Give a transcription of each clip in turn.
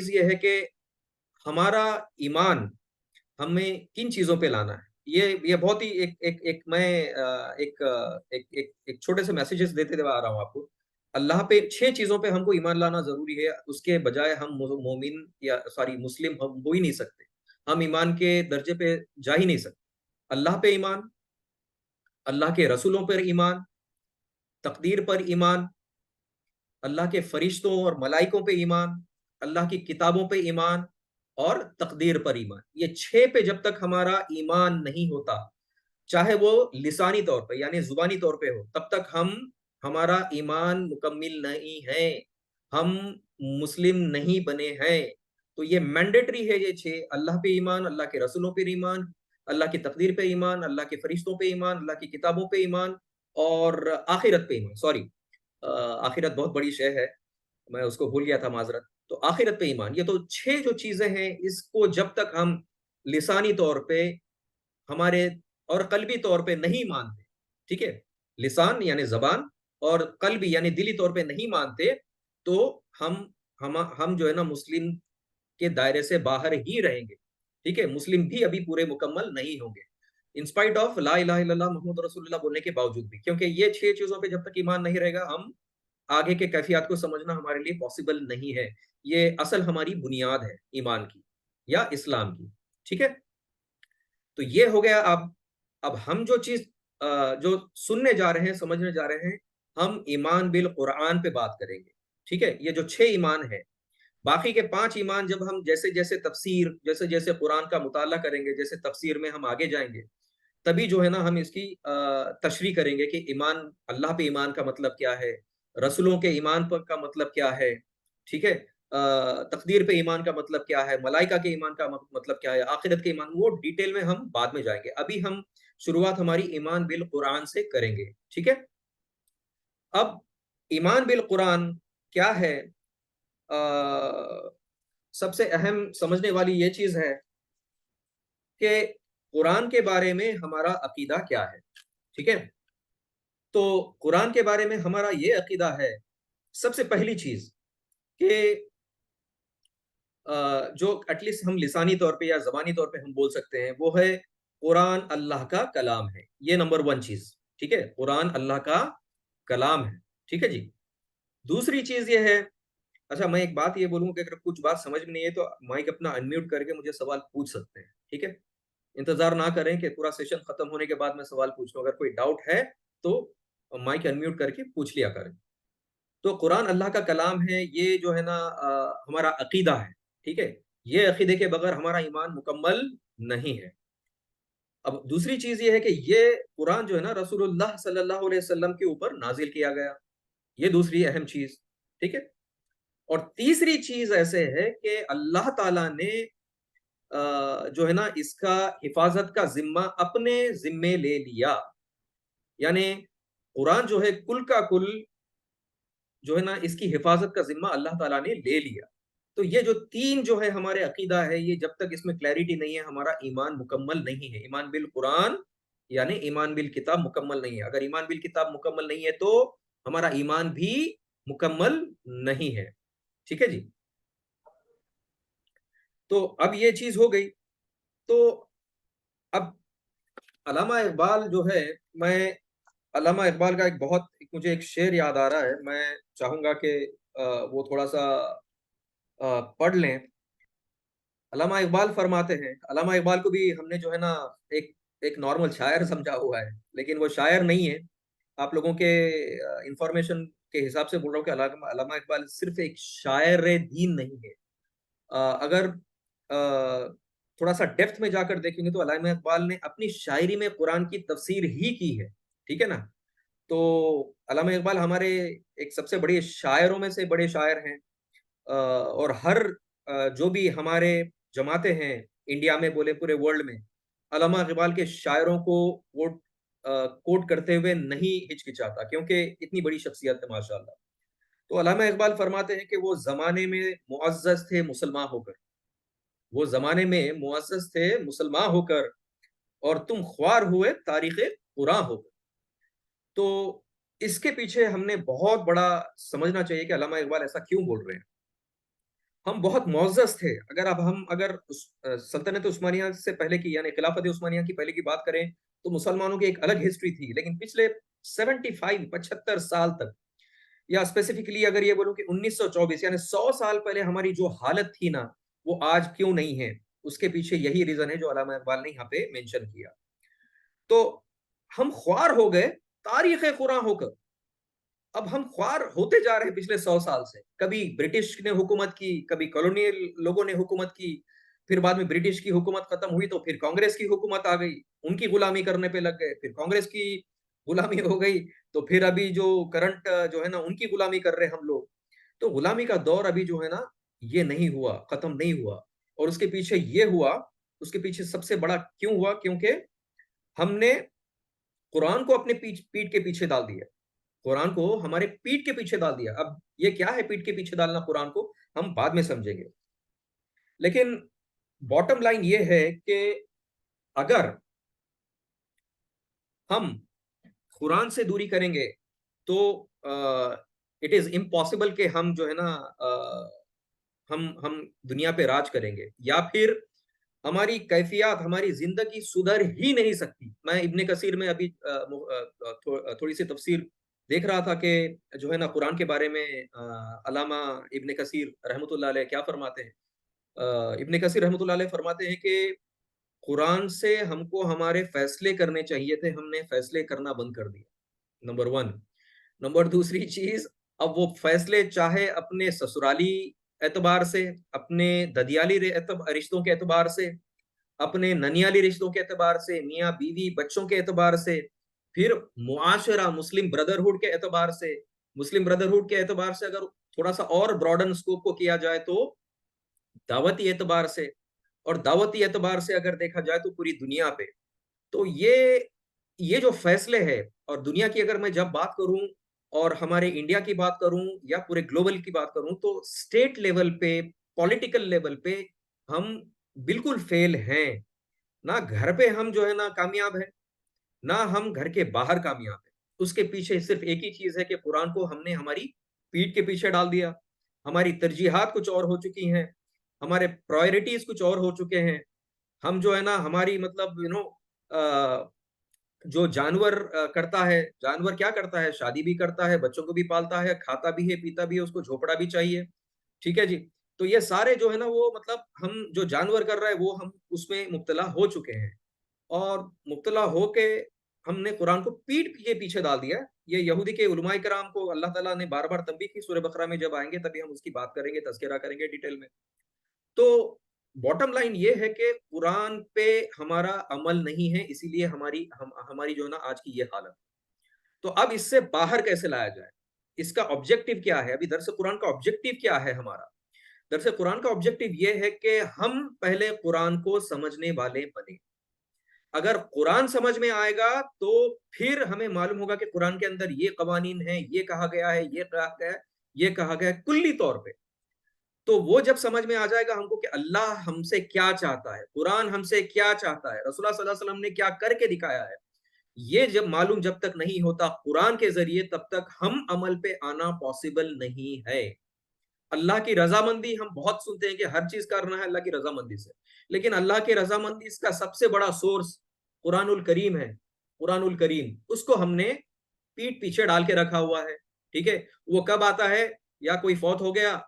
چیز یہ ہے کہ ہمارا ایمان ہمیں کن چیزوں پہ لانا ہے۔ یہ بہت ہی ایک میں ایک چھوٹے سے میسیجز دیتے ہوئے آ رہا ہوں آپ کو۔ اللہ پہ 6 چیزوں پہ ہم کو ایمان لانا ضروری ہے، اس کے بجائے ہم مومن یا مسلم ہم ہو ہی نہیں سکتے، ہم ایمان کے درجے پہ جا ہی نہیں سکتے۔ اللہ پہ ایمان، اللہ کے رسولوں پر ایمان، تقدیر پر ایمان، اللہ کے فرشتوں اور ملائکوں پہ ایمان، اللہ کی کتابوں پہ ایمان اور تقدیر پر ایمان۔ یہ 6 پہ جب تک ہمارا ایمان نہیں ہوتا، چاہے وہ لسانی طور پہ یعنی زبانی طور پہ ہو، تب تک ہمارا ایمان مکمل نہیں ہے، ہم مسلم نہیں بنے ہیں۔ تو یہ مینڈیٹری ہے، یہ 6: اللہ پہ ایمان، اللہ کے رسولوں پہ ایمان، اللہ کی تقدیر پہ ایمان، اللہ کے فرشتوں پہ ایمان، اللہ کی کتابوں پہ ایمان اور آخرت پہ ایمان۔ سوری، آخرت بہت بڑی شے ہے، میں اس کو بھول گیا تھا، معذرت۔ تو آخرت پہ ایمان، یہ تو 6 جو چیزیں ہیں، اس کو جب تک ہم لسانی طور پہ ہمارے اور قلبی طور پہ نہیں مانتے، ٹھیک ہے، لسان یعنی زبان اور قلبی یعنی دلی طور پہ نہیں مانتے، تو ہم جو ہے نا مسلم کے دائرے سے باہر ہی رہیں گے، ٹھیک ہے، مسلم بھی ابھی پورے مکمل نہیں ہوں گے، انسپائٹ آف لا الہ الا اللہ محمد رسول اللہ بولنے کے باوجود بھی، کیونکہ یہ 6 چیزوں پہ جب تک ایمان نہیں رہے گا، ہم آگے کے کیفیات کو سمجھنا ہمارے لیے پاسبل نہیں ہے۔ یہ اصل ہماری بنیاد ہے ایمان کی یا اسلام کی، ٹھیک ہے۔ تو یہ ہو گیا۔ اب ہم جو چیز جو سننے جا رہے ہیں، سمجھنے جا رہے ہیں، ہم ایمان بالقرآن پہ بات کریں گے، ٹھیک ہے۔ یہ جو 6 ایمان ہے، باقی کے 5 ایمان جب ہم جیسے جیسے تفسیر، جیسے جیسے قرآن کا مطالعہ کریں گے، جیسے تفسیر میں ہم آگے جائیں گے، تبھی جو ہے نا ہم اس کی تشریح کریں گے کہ ایمان، اللہ پہ ایمان کا مطلب کیا ہے، رسولوں کے ایمان پر کا مطلب کیا ہے، ٹھیک ہے، تقدیر پہ ایمان کا مطلب کیا ہے، ملائکہ کے ایمان کا مطلب کیا ہے، آخرت کے ایمان، وہ ڈیٹیل میں ہم بعد میں جائیں گے۔ ابھی ہم شروعات ہماری ایمان بالقرآن سے کریں گے، ٹھیک ہے۔ اب ایمان بالقرآن کیا ہے؟ سب سے اہم سمجھنے والی یہ چیز ہے کہ قرآن کے بارے میں ہمارا عقیدہ کیا ہے، ٹھیک ہے۔ تو قرآن کے بارے میں ہمارا یہ عقیدہ ہے، سب سے پہلی چیز کہ جو ایٹ لیسٹ ہم لسانی طور پہ یا زبانی طور پہ ہم بول سکتے ہیں، وہ ہے قرآن اللہ کا کلام ہے۔ یہ نمبر 1 چیز، ٹھیک ہے، قرآن اللہ کا کلام ہے، ٹھیک ہے جی۔ دوسری چیز یہ ہے، اچھا میں ایک بات یہ بولوں کہ اگر کچھ بات سمجھ میں نہیں ہے تو مائک اپنا انمیوٹ کر کے مجھے سوال پوچھ سکتے ہیں، ٹھیک ہے۔ انتظار نہ کریں کہ پورا سیشن ختم ہونے کے بعد میں سوال پوچھ لوں، اگر کوئی ڈاؤٹ ہے تو مائک انمیوٹ کر کے پوچھ لیا کریں۔ تو قرآن اللہ کا کلام ہے، یہ جو ہے نا ہمارا عقیدہ ہے، ٹھیک ہے۔ یہ عقیدے کے بغیر ہمارا ایمان مکمل نہیں ہے۔ اب دوسری چیز یہ ہے کہ یہ قرآن جو ہے نا رسول اللہ صلی اللہ علیہ وسلم کے اوپر نازل کیا گیا، یہ دوسری اہم چیز، ٹھیک ہے۔ اور تیسری چیز ایسے ہے کہ اللہ تعالیٰ نے جو ہے نا اس کا حفاظت کا ذمہ اپنے ذمے لے لیا، یعنی قرآن جو ہے کل کا کل جو ہے نا اس کی حفاظت کا ذمہ اللہ تعالیٰ نے لے لیا۔ تو یہ جو 3 جو ہے ہمارے عقیدہ ہے، یہ جب تک اس میں کلیئرٹی نہیں ہے، ہمارا ایمان مکمل نہیں ہے۔ ایمان بالقرآن یعنی ایمان بالکتاب مکمل نہیں ہے۔ اگر ایمان بالکتاب مکمل نہیں ہے تو ہمارا ایمان بھی مکمل نہیں ہے، ٹھیک ہے جی۔ تو اب یہ چیز ہو گئی۔ تو اب علامہ اقبال جو ہے، میں علامہ اقبال کا مجھے ایک شعر یاد آ رہا ہے، میں چاہوں گا کہ وہ تھوڑا سا پڑھ لیں۔ علامہ اقبال فرماتے ہیں، علامہ اقبال کو بھی ہم نے جو ہے نا ایک نارمل شاعر سمجھا ہوا ہے، لیکن وہ شاعر نہیں ہے۔ آپ لوگوں کے انفارمیشن کے حساب سے بول رہا ہوں کہ علامہ اقبال صرف ایک شاعر دین نہیں ہے۔ اگر تھوڑا سا ڈیپتھ میں جا کر دیکھیں گے تو علامہ اقبال نے اپنی شاعری میں قرآن کی تفسیر ہی کی ہے، ٹھیک ہے نا۔ تو علامہ اقبال ہمارے ایک سب سے بڑے شاعروں میں سے بڑے شاعر ہیں، اور ہر جو بھی ہمارے جماعتیں ہیں انڈیا میں بولے پورے ورلڈ میں، علامہ اقبال کے شاعروں کو وہ کوٹ کرتے ہوئے نہیں ہچکچاتا، کیونکہ اتنی بڑی شخصیت ہے ماشاءاللہ۔ تو علامہ اقبال فرماتے ہیں کہ وہ زمانے میں معزز تھے مسلمان ہو کر، وہ زمانے میں معزز تھے مسلمان ہو کر، اور تم خوار ہوئے تاریخ قرآن ہو کر۔ تو اس کے پیچھے ہم نے بہت بڑا سمجھنا چاہیے کہ علامہ اقبال ایسا کیوں بول رہے ہیں۔ ہم بہت معزز تھے. اگر سلطنت عثمانیہ سے پہلے کی یعنی خلافت عثمانیہ کی پہلے کی بات کریں تو مسلمانوں کی ایک الگ ہسٹری تھی. لیکن پچھلے 75 سال تک، یا اسپیسیفکلی اگر یہ بولوں کہ 1924 یعنی 100 سال پہلے ہماری جو حالت تھی نا، وہ آج کیوں نہیں ہے، اس کے پیچھے یہی ریزن ہے جو علامہ اقبال نے یہاں پہ مینشن کیا. تو ہم خوار ہو گئے تاریخ قرآن ہو کر. اب ہم خوار ہوتے جا رہے ہیں پچھلے 100 سال سے. کبھی برٹش نے حکومت کی، کبھی کالونیل لوگوں نے حکومت کی، پھر بعد میں برٹش کی حکومت ختم ہوئی تو پھر کانگریس کی حکومت آ گئی، ان کی غلامی کرنے پہ لگ گئے، پھر کانگریس کی غلامی ہو گئی، تو پھر ابھی جو کرنٹ جو ہے نا ان کی غلامی کر رہے ہیں ہم لوگ. تو غلامی کا دور ابھی جو ہے نا یہ نہیں ہوا، ختم نہیں ہوا. اور اس کے پیچھے یہ ہوا، اس کے پیچھے سب سے بڑا کیوں ہوا، کیونکہ ہم نے قرآن کو اپنے پیٹ کے پیچھے ڈال دیا. قرآن کو ہمارے پیٹ کے پیچھے ڈال دیا. اب یہ کیا ہے پیٹ کے پیچھے ڈالنا قرآن کو، ہم بعد میں سمجھیں گے. لیکن باٹم لائن یہ ہے کہ اگر ہم قرآن سے دوری کریں گے تو اٹ از امپاسبل کہ ہم جو ہے نا ہم دنیا پہ راج کریں گے، یا پھر ہماری کیفیات، ہماری زندگی سدھر ہی نہیں سکتی. میں ابن کثیر میں ابھی تھوڑی سی تفسیر دیکھ رہا تھا کہ جو ہے نا قرآن کے بارے میں علامہ ابن کثیر رحمۃ اللہ علیہ کیا فرماتے ہیں. ابن کثیر رحمۃ اللہ علیہ فرماتے ہیں کہ قرآن سے ہم کو ہمارے فیصلے کرنے چاہیے تھے، ہم نے فیصلے کرنا بند کر دیا. نمبر 1. نمبر دوسری چیز، اب وہ فیصلے چاہے اپنے سسرالی اعتبار سے، اپنے ددیالی رشتوں کے اعتبار سے، اپنے ننیالی رشتوں کے اعتبار سے، میاں بیوی بچوں کے اعتبار سے، پھر معاشرہ مسلم بردرہڈ کے اعتبار سے، مسلم بردرہڈ کے اعتبار سے اگر تھوڑا سا اور براڈن سکوپ کو کیا جائے تو دعوتی اعتبار سے، اور دعوتی اعتبار سے اگر دیکھا جائے تو پوری دنیا پہ. تو یہ جو فیصلے ہے، اور دنیا کی اگر میں جب بات کروں اور ہمارے انڈیا کی بات کروں یا پورے گلوبل کی بات کروں تو اسٹیٹ لیول پہ، پولیٹیکل لیول پہ ہم بالکل فیل ہیں. نہ گھر پہ ہم جو ہے نا کامیاب ہے، نہ ہم گھر کے باہر کامیاب ہیں. اس کے پیچھے صرف ایک ہی چیز ہے کہ قرآن کو ہم نے ہماری پیٹھ کے پیچھے ڈال دیا. ہماری ترجیحات کچھ اور ہو چکی ہیں، ہمارے پرائرٹیز کچھ اور ہو چکے ہیں. ہم جو ہے نا ہماری مطلب جو جانور کرتا ہے، جانور کیا کرتا ہے، شادی بھی کرتا ہے، بچوں کو بھی پالتا ہے، کھاتا بھی ہے، پیتا بھی ہے، اس کو جھوپڑا بھی چاہیے. ٹھیک ہے جی. تو یہ سارے جو ہے نا وہ مطلب ہم جو جانور کر رہا ہے وہ ہم اس میں مبتلا ہو چکے ہیں. اور مبتلا ہو کے ہم نے قرآن کو پیٹ کے پیچھے ڈال دیا. یہ یہودی کے علماء کرام کو اللہ تعالیٰ نے بار بار تنبیہ کی. سورہ بقرہ میں جب آئیں گے تبھی ہم اس کی بات کریں گے، تذکرہ کریں گے ڈیٹیل میں. تو باٹم لائن یہ ہے کہ قرآن پہ ہمارا عمل نہیں ہے، اسی لیے ہماری جو ہے نا آج کی یہ حالت. تو اب اس سے باہر کیسے لایا جائے، اس کا آبجیکٹو کیا ہے؟ ابھی درس قرآن کا آبجیکٹو کیا ہے ہمارا؟ درس قرآن کا آبجیکٹو یہ ہے کہ ہم پہلے قرآن کو سمجھنے والے بنے. اگر قرآن سمجھ میں آئے گا تو پھر ہمیں معلوم ہوگا کہ قرآن کے اندر یہ قوانین ہیں، یہ کہا گیا ہے، یہ کہا گیا ہے، یہ کہا گیا ہے کلی طور پہ. تو وہ جب سمجھ میں آ جائے گا ہم کو کہ اللہ ہم سے کیا چاہتا ہے، قرآن ہم سے کیا چاہتا ہے، رسول اللہ صلی اللہ علیہ وسلم نے کیا کر کے دکھایا ہے، یہ جب معلوم جب تک نہیں ہوتا قرآن کے ذریعے تب تک ہم عمل پہ آنا پاسبل نہیں ہے. اللہ کی رضامندی ہم بہت سنتے ہیں کہ ہر چیز کرنا ہے اللہ کی رضامندی سے، لیکن اللہ کی رضامندی اس کا سب سے بڑا سورس قرآن الکریم ہے. قرآن الکریم اس کو ہم نے پیٹ پیچھے ڈال کے رکھا ہوا ہے. ٹھیک ہے. وہ کب آتا ہے؟ یا کوئی فوت ہو گیا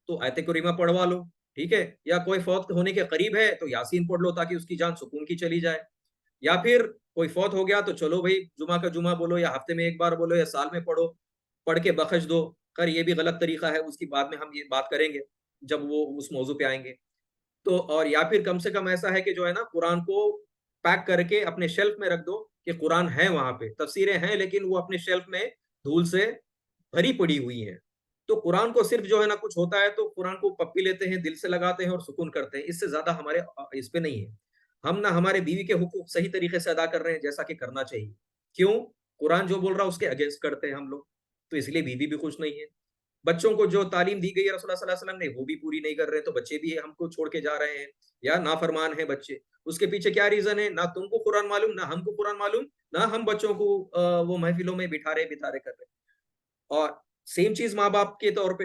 تو آیت کریمہ پڑھوا لو، ٹھیک ہے، یا کوئی فوت ہونے کے قریب ہے تو یاسین پڑھ لو تاکہ اس کی جان سکون کی چلی جائے. یا پھر کوئی فوت ہو گیا تو چلو بھائی جمعہ کا جمعہ بولو، یا ہفتے میں ایک بار بولو، یا سال میں پڑھو، پڑھ کے بخش دو. خیر یہ بھی غلط طریقہ ہے، اس کی بعد میں ہم یہ بات کریں گے جب وہ اس موضوع پہ آئیں گے. تو اور یا پھر کم سے کم ایسا ہے کہ جو ہے نا قرآن کو پیک کر کے اپنے شیلف میں رکھ دو کہ قرآن ہے وہاں پہ، تفسیریں ہیں لیکن وہ اپنے شیلف میں دھول سے بھری پڑی ہوئی ہیں. تو قرآن کو صرف جو ہے نا کچھ ہوتا ہے تو قرآن کو پپی لیتے ہیں، دل سے لگاتے ہیں اور سکون کرتے ہیں. اس سے زیادہ ہمارے اس پہ نہیں ہے. ہم نہ ہمارے بیوی کے حقوق صحیح طریقے سے ادا کر رہے ہیں جیسا کہ کرنا چاہیے. کیوں؟ قرآن جو بول رہا ہے اس کے اگینسٹ کرتے ہیں ہم لوگ، تو اس لیے بیوی بھی خوش نہیں ہے. بچوں کو جو تعلیم دی گئی ہے رسول اللہ صلی اللہ علیہ وسلم نے وہ بھی پوری نہیں کر رہے، تو بچے بھی ہم کو چھوڑ کے جا رہے ہیں یا نافرمان ہیں بچے. اس کے پیچھے کیا ریزن ہے؟ نہ تم کو قرآن معلوم، نہ ہم کو قرآن معلوم، نہ ہم بچوں کو وہ محفلوں میں بٹھا رہے کر رہے. اور سیم چیز ماں باپ کے طور پہ،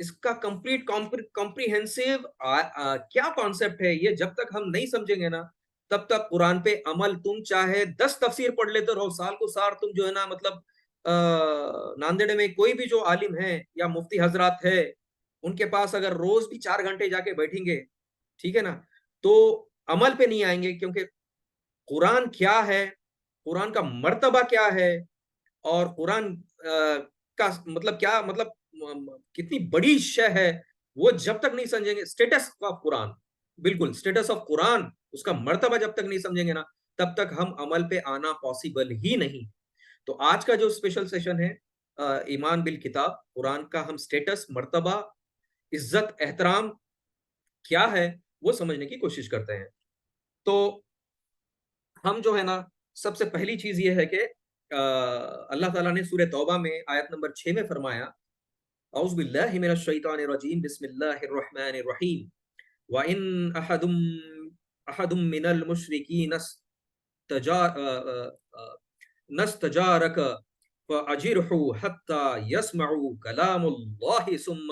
اس کا کمپلیٹ کمپریہنسو کیا کانسیپٹ ہے، یہ جب تک ہم نہیں سمجھیں گے نا تب تک قرآن پہ عمل، تم چاہے 10 تفسیر پڑھ لیتے رہو سال کو سال، تم جو ہے نا مطلب ناندیڑ میں کوئی بھی جو عالم ہے یا مفتی حضرات ہے ان کے پاس اگر روز بھی 4 گھنٹے جا کے بیٹھیں گے، ٹھیک ہے نا، تو عمل پہ نہیں آئیں گے، کیونکہ قرآن کیا ہے، قرآن کا مرتبہ کیا ہے، اور قرآن کا مطلب کیا، مطلب کتنی بڑی شے ہے، وہ جب تک نہیں سمجھیں گے، اسٹیٹس آف قرآن، بالکل اسٹیٹس آف قرآن، اس کا مرتبہ جب تک نہیں سمجھیں گے نا تب تک ہم عمل پہ آنا پاسبل ہی نہیں۔ تو آج کا جو اسپیشل سیشن ہے ایمان بالکتاب، قرآن کا ہم اسٹیٹس، مرتبہ، عزت، احترام کیا ہے وہ سمجھنے کی کوشش کرتے ہیں۔ تو ہم جو ہے نا سب سے پہلی چیز یہ ہے کہ اللہ تعالیٰ نے سورہ توبہ میں آیت نمبر 6 میں فرمایا، اعوذ باللہ من الشیطان الرجیم، بسم اللہ الرحمن الرحیم، وَإِنْ أَحَدٌ مِّنَ الْمُشْرِكِينَ نَسْتَجَارَكَ فَأَجِرْهُ حَتَّى يَسْمَعُوا كَلَامَ اللَّهِ ثُمَّ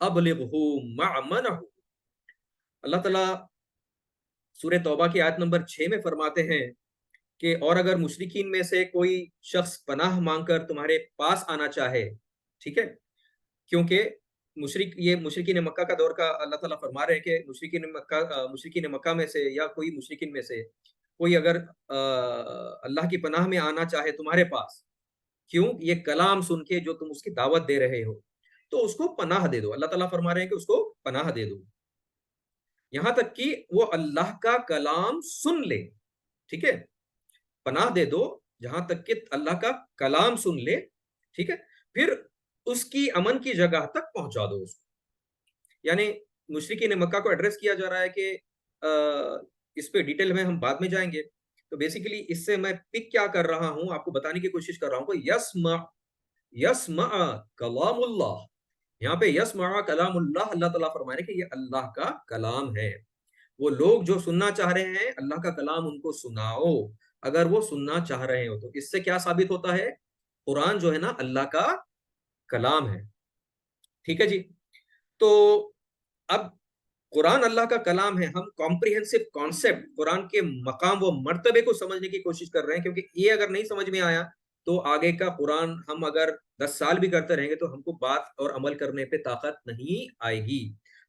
أَبْلِغْهُ مَأْمَنَهُ۔ اللہ تعالیٰ سورہ توبہ کی آیت نمبر 6 میں فرماتے ہیں کہ اور اگر مشرکین میں سے کوئی شخص پناہ مانگ کر تمہارے پاس آنا چاہے، ٹھیک ہے، کیونکہ یہ مشرکین مکہ کا دور کا اللہ تعالیٰ فرما رہے ہیں کہ مشرکین مکہ میں سے یا کوئی مشرکین میں سے کوئی اگر اللہ کی پناہ میں آنا چاہے تمہارے پاس، کیوں؟ یہ کلام سن کے جو تم اس کی دعوت دے رہے ہو، تو اس کو پناہ دے دو۔ اللہ تعالیٰ فرما رہے ہیں کہ اس کو پناہ دے دو، یہاں تک کہ وہ اللہ کا کلام سن لے، ٹھیک ہے، پناہ دے دو جہاں تک کہ اللہ کا کلام سن لے، ٹھیک ہے، پھر اس کی امن کی جگہ تک پہنچا دو اس کو۔ یعنی مشرکین مکہ کو ایڈریس کیا جا رہا ہے کہ اس پہ ڈیٹیل میں ہم بعد میں جائیں گے۔ تو بیسیکلی اس سے میں پک کیا کر رہا ہوں، آپ کو بتانے کی کوشش کر رہا ہوں کہ یسمع کلام اللہ، یہاں پہ یسمع کلام اللہ، اللہ تعالیٰ فرما رہے ہیں کہ یہ اللہ کا کلام ہے، وہ لوگ جو سننا چاہ رہے ہیں اللہ کا کلام ان کو سناؤ، اگر وہ سننا چاہ رہے ہو تو۔ اس سے کیا ثابت ہوتا ہے؟ قرآن جو ہے نا اللہ کا کلام ہے، ٹھیک ہے جی۔ تو اب قرآن اللہ کا کلام ہے، ہم کمپریہنسو کانسیپٹ، قرآن کے مقام و مرتبے کو سمجھنے کی کوشش کر رہے ہیں، کیونکہ یہ اگر نہیں سمجھ میں آیا تو آگے کا قرآن ہم اگر 10 سال بھی کرتے رہیں گے تو ہم کو بات اور عمل کرنے پہ طاقت نہیں آئے گی۔